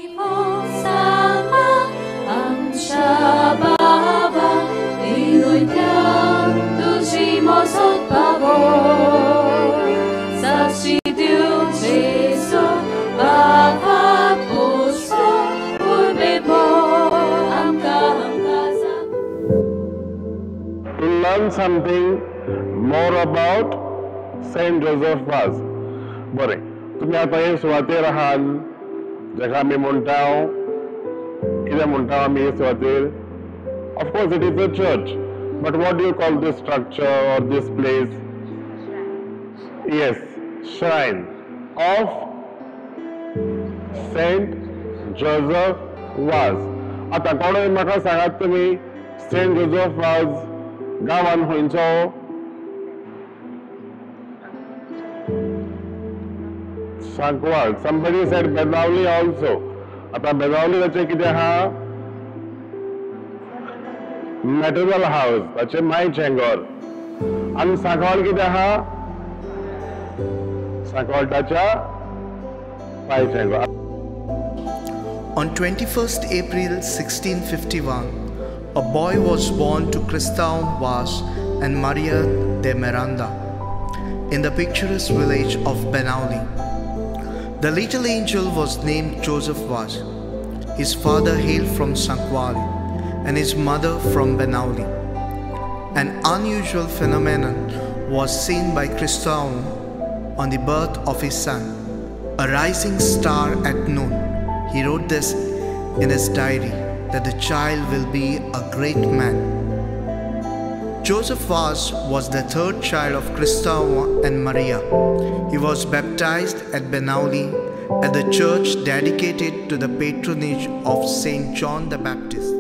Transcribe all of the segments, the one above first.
Learn something more about Saint Joseph Vaz. बरे तुम्ही आता हे सुवातेर आहात जका आमी म्हणटाव कितें म्हणटाव आमी सुवातेर of course it is a church but what do you call this structure or this place? Yes, shrine of Saint Joseph Vaz. आता कोणय म्हाका सांगात तुम्ही Saint Joseph Vaz गांवान खंयचो? Sankwal. Somebody said Benawli also. आता बेनावली ताचे कितें आहा? Maternal house. ताचे मायचें घर. आनी सांकवाल कितें आहा? सांकवाल ताच्या बायचें घर. On 21st April 1651, a boy was born to Cristão Vaz and Maria de Miranda in the picturesque village of Benawli. The little angel was named Joseph Vaz. His father hailed from Sankwal and his mother from Benawli. An unusual phenomenon was seen by Cristão on the birth of his son, a rising star at noon. He wrote this in his diary, that the child will be a great man. Joseph Vaz was the third child of Cristão and Maria. He was baptized at Benawli at the church dedicated to the patronage of Saint John the Baptist.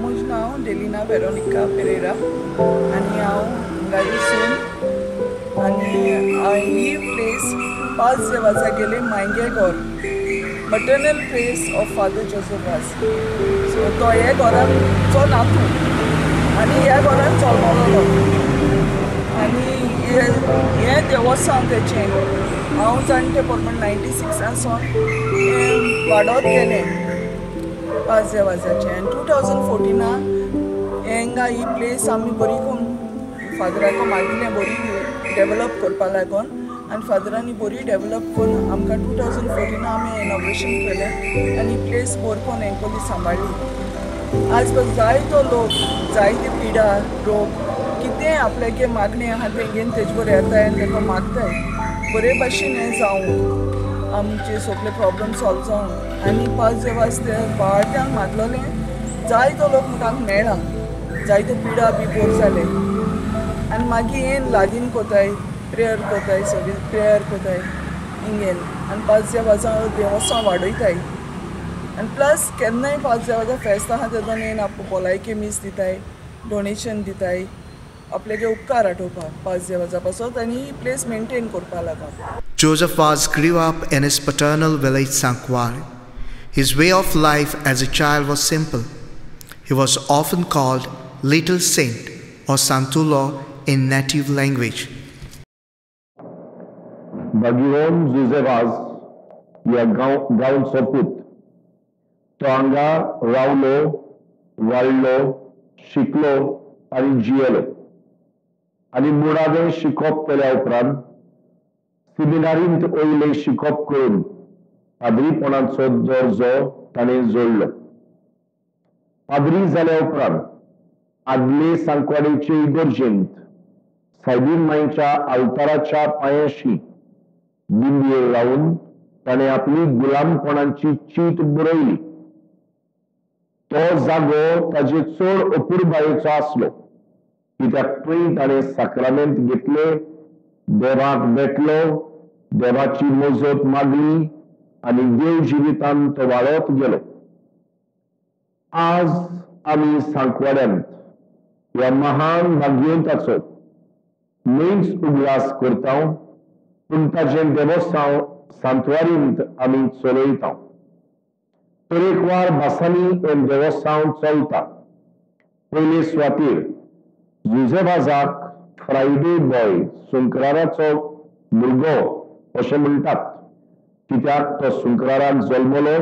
म्हजें नांव डेलिना Veronica Pereira आनी हांव गाडीसून आनी ही place पांच देवाचा गेले मांगे घर maternal place of father Joseph वाज. सो तो हे घरांचो नातू आनी ह्या घरांत चलमलो आनी हे देवस्थान तेचें हांव जाणटे पोरमण 96 हें वाडोत गेलें पांच देवाचाचें आनी 2014 हेंगा ही प्लेस आमी बरी करून फादराको मागिल्लें बरी डेवलप करपा लागून आनी फादरांनी बरी डेवलप करून आमकां 2014 आमी इनॉग्रेशन केलें आनी प्लेस बरी करून हेंकोली सांबाळ्ळी. आज बस जायतो लोक जायती पिडा रोग कितें आपल्यागे मागणें आहा तेंगेन तेजे बर येताय आनी तेका मागताय बरे भाशेन हें जावं आमचे सगळे प्रॉब्लम सॉल्व जावं आनी पांच देवास ते बाळट्यांक मागलोलें जायतो लोक म्हाका मेळ्ळा जायतो पिडा बी बोर जाले आनी मागीर हें लागीन कोताय प्रेयर कोताय सगळी प्रेयर कोताय हिंगेन आनी पांच देवाचां देवस्थान वाडयताय आनी प्लस केन्नाय पांच देवाचा फेस्त आहा तेदोन येवन आप भलायकी मीस दिताय डोनेशन दिताय आपल्यागे उपकार आठोवपाक पांच देवाचा पासत आनी ही प्लेस मेंटेन करपा लागून. Joseph Vaz grew up in his paternal village Sankwal. His way of life as a child was simple. He was often called Little Saint or Santulo in native language. Bagiron Joseph Vaz या गांवचो पूत. तो हांगा रावलो, वाडलो, शिकलो आनी जियेलो आनी मुळावें शिकोवप केल्या उपरांत सेमिनारींत वयलें शिकोवप करून पाद्रीपणाचो दर्जो ताणें जोडलो. पाद्री जाल्या उपरांत आदले सांकवाडेचे इगर्जेंत सायबीन मांयच्या आल्ताराच्या पांयाशी दिंडयेर रावन ताणें आपली गुलामपणाची चीट बरयली. तो जागो ताजे चड अपुरबायेचो आसलो कित्याक थंय ताणें साक्रामेंत घेतले, देवाक भेटलो, देवाची मजत मागली आनी देव जिवितांत तो वाडत गेलो. आज आमी सांकवाड्यांत ह्या महान भाग्यवंताचो न्हयच उगवास करता पूण ताचें देवस्थान सांतवाडींत आमी चलयता. तरेकवार भासांनी हें देवस्थान चलता. पयले सुवातेर जोसेफ वाजाक फ्रायडे बॉय, सुंकराराचो भुरगो अशें म्हणटात. कित्याक तो सुंकराराक जल्मलो,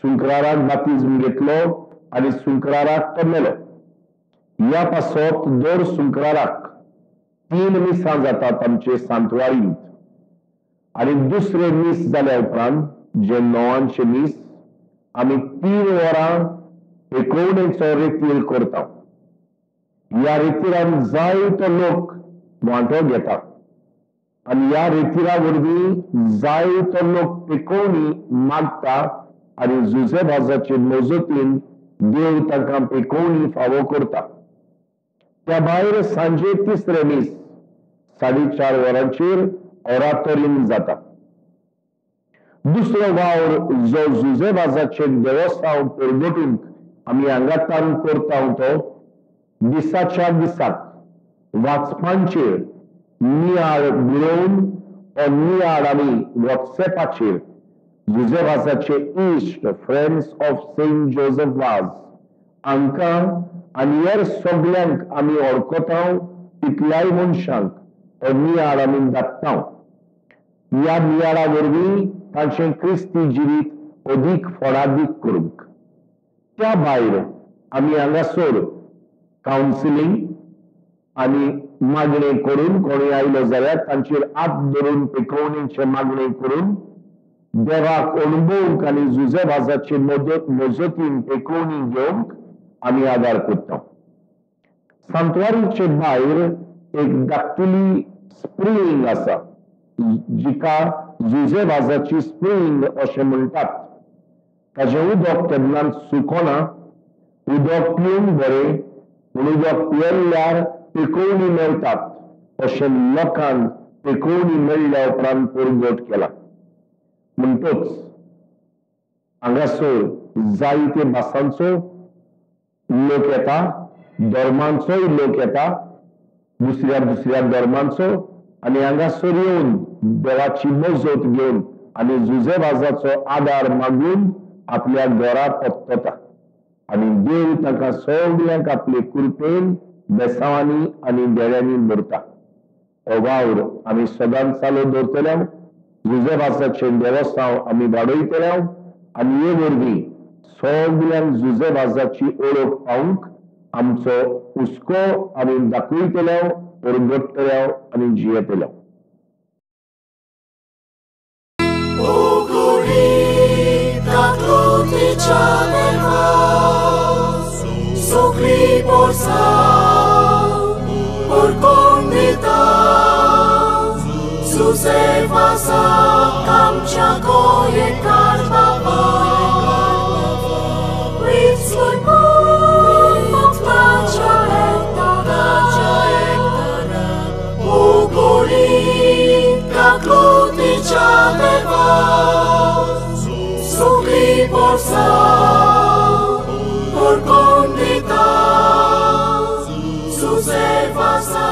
सुंकराराक बातिज्म घेतलो आनी सुंकराराक तो मेलो. ह्या पासत दर सुंकराराक 3 मिसां जातात आमचे सांतवाडींत. आनी दुसरे मीस जाल्या उपरांत जे 9वांचे मीस आमी 3 वरां एकवणेचो रितीर करता. ह्या रितीरान जायतो लोक वांटो घेता आनी ह्या रितीरा वरवीं जायतो लोक पेकोवणी मागता आनी जुजेबाजाचे मजतीन देव तांकां पेकोवणी फावो करता. त्या भायर सांजे तिसरे मीस 4:30 वरांचेर ओरातोरीन जाता. दुसरो वावर जो जुजेबाजाचे देवस्थान परगटूंक आमी हांगातान करता तो दिसाच्या दिसाक वाचपांचेर नियाळ बरोवन नियाळ आमी व्हॉट्सएपाचेर जुजेबाजाचे इश्ट फ्रेंड्स ऑफ सेंट जोसेफ वाज हांकां आनी हेर सगळ्यांक आमी वळखता. इतल्याय मनशांक नियाळ आमी धाडटा. ह्या नियाळा वरवीं तांचें क्रिस्ती जिवीत अदीक फळादीक करूंक. त्या भायर आमी हांगासर कावन्सिलींग आनी मागणी करून कोणी आयलो जाल्यार तांचेर हात धरून पेकोवणेचे मागणी करून देवाक अणभवूंक आनी जुजेबाजाचे मजतीन पेकोवणी घेवंक आमी आदार करता. सांतवाडीचे भायर एक धाकटुली स्प्रिंग आसा जिका जुजेबाजाची स्प्रिंग अशें म्हणटात. ताचें उदक केन्नाच सुकोना. उदक पिवंक बरें पूण उदक पियेल्ल्यार पेकोवणी मेळटात अशें लोकांक पेकोवणी मेळ्ळ्या उपरांत परगट केला. म्हणटच हांगासर जायते भासांचो लोक येता, धर्मांचोय लोक येता, दुसऱ्या दुसऱ्या धर्मांचो आनी हांगासर येवन देवाची मजत घेवन आनी जुजेबाजाचो आदार मागून आपल्या घरा परतता. आनी देव तांकां सगळ्यांक आपले कृपेन बेसांवांनी आनी देड्यांनी भरता. हो वावर आमी सदांच चालू दवरतले. जुजेबाजाचें देवस्थान आमी वाडयतले आनी हे वरवीं सगळ्यांक जुजेबाजाची ओळख पावंक आमचो हुस्को आमी दाखयतले, परगटतले आनी जियेतले. Sopli porsa por condita Susevasa kamcha koye karbava With sword move macha ektara Ugoli kakluti chaleva Sopli porsa por condita Susevasa